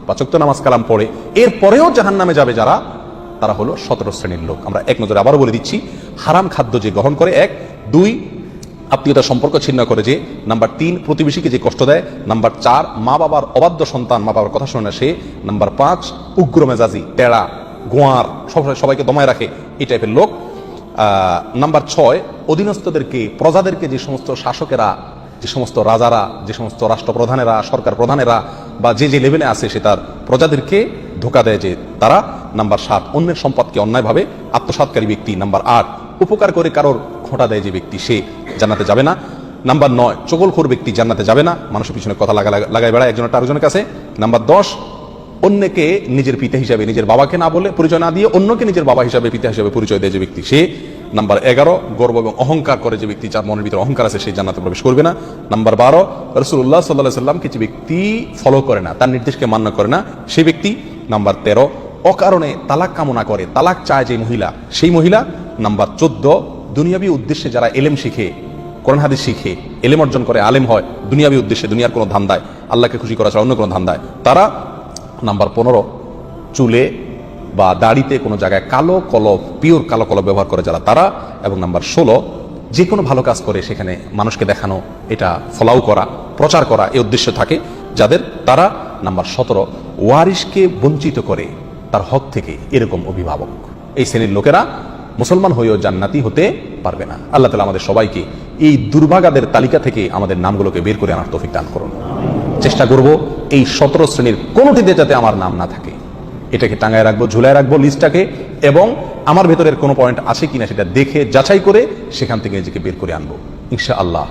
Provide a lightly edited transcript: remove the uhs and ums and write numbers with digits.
5 ওয়াক্ত নামাজ কালাম পড়ে, এরপরেও জাহান্নামে যাবে যারা, তারা হলো 17 শ্রেণীর লোক। আমরা এক নজরে আবারও বলে দিচ্ছি, হারাম খাদ্য যে গ্রহণ করে, 1, 2 আত্মীয়তার সম্পর্ক ছিন্ন করে যে, নাম্বার 3 প্রতিবেশীকে যে কষ্ট দেয়, নাম্বার 4 মা বাবার অবাধ্য সন্তান, মা বাবার কথা শোনে না সে, নাম্বার 5 উগ্র মেজাজি, টেড়া, গোয়ার, সবাইকে দমায় রাখে, এই টাইপের লোক। নাম্বার 6 অধীনস্থদেরকে, প্রজাদেরকে, যে সমস্ত শাসকেরা, যে সমস্ত রাজারা, যে সমস্ত রাষ্ট্রপ্রধানেরা, সরকার প্রধানেরা বা যে লেভেলে আছে সে তার প্রজাদেরকে ধোকা দেয় যে তারা। নাম্বার 7 অন্যের সম্পদকে অন্যায়ভাবে আত্মসাৎকারী ব্যক্তি। নাম্বার 8 উপকার করে কারোর খোঁটা দেয় যে ব্যক্তি, সে জান্নাতে যাবে না। নাম্বার 9 চগলখোর ব্যক্তি জান্নাতে যাবে না, মানুষের পিছনে কথা লাগাই বেড়ায় একজন আরেকজনের কাছে। নাম্বার 10 অন্যকে নিজের পিতা হিসাবে, নিজের বাবাকে না বলে, পরিচয় না দিয়ে অন্যকে নিজের বাবা হিসাবে, পিতা হিসাবে পরিচয় দেয় যে ব্যক্তি, সে। নাম্বার 11 গর্ব এবং অহংকার করে যে ব্যক্তি, যার মনের ভিতরে অহংকার আছে, সেই জান্নাতে প্রবেশ করবে না। নাম্বার 12 রাসূলুল্লাহ সাল্লাল্লাহু আলাইহি সাল্লামকে যে ব্যক্তি ফলো করে না, তার নির্দেশকে মান্য করে না, সেই ব্যক্তি। নাম্বার 13 অকারণে তালাক কামনা করে, তালাক চায় যে মহিলা, সেই মহিলা। নাম্বার 14 দুনিয়াবী উদ্দেশ্যে যারা এলেম শিখে, কোরআন হাদিস শিখে, এলেম অর্জন করে, আলেম হয় দুনিয়াবী উদ্দেশ্যে, দুনিয়ার কোনো ধান্দায়, আল্লাহকে খুশি করা ছাড়া অন্য কোনো ধান্দায়, তারা। নাম্বার 15 চুলে বা দাড়িতে কোনো জায়গায় কালো কলব, পিওর কালো কলব ব্যবহার করে যারা, তারা। এবং নাম্বার 16 যে কোনো ভালো কাজ করে সেখানে মানুষকে দেখানো, এটা ফলাও করা, প্রচার করা, এই উদ্দেশ্য থাকে যাদের, তারা। নাম্বার 17 ওয়ারিশকে বঞ্চিত করে তার হক থেকে, এরকম অভিভাবক, এই শ্রেণীর লোকেরা মুসলমান হয়েও জান্নাতি হতে পারবে না। আল্লাহ তাআলা আমাদের সবাইকে এই দুর্ভাগাদের তালিকা থেকে আমাদের নামগুলোকে বের করে আনার তৌফিক দান করুন। চেষ্টা করব এই 17 শ্রেণীর কোনোটিতে যাতে আমার নাম না থাকে, এটাকে টাঙায় রাখবো, ঝুলায় রাখবো লিস্টটাকে, এবং আমার ভেতরের কোনো পয়েন্ট আছে কিনা সেটা দেখে যাচাই করে সেখান থেকে নিজেকে বের করে আনবো ইনশাআল্লাহ।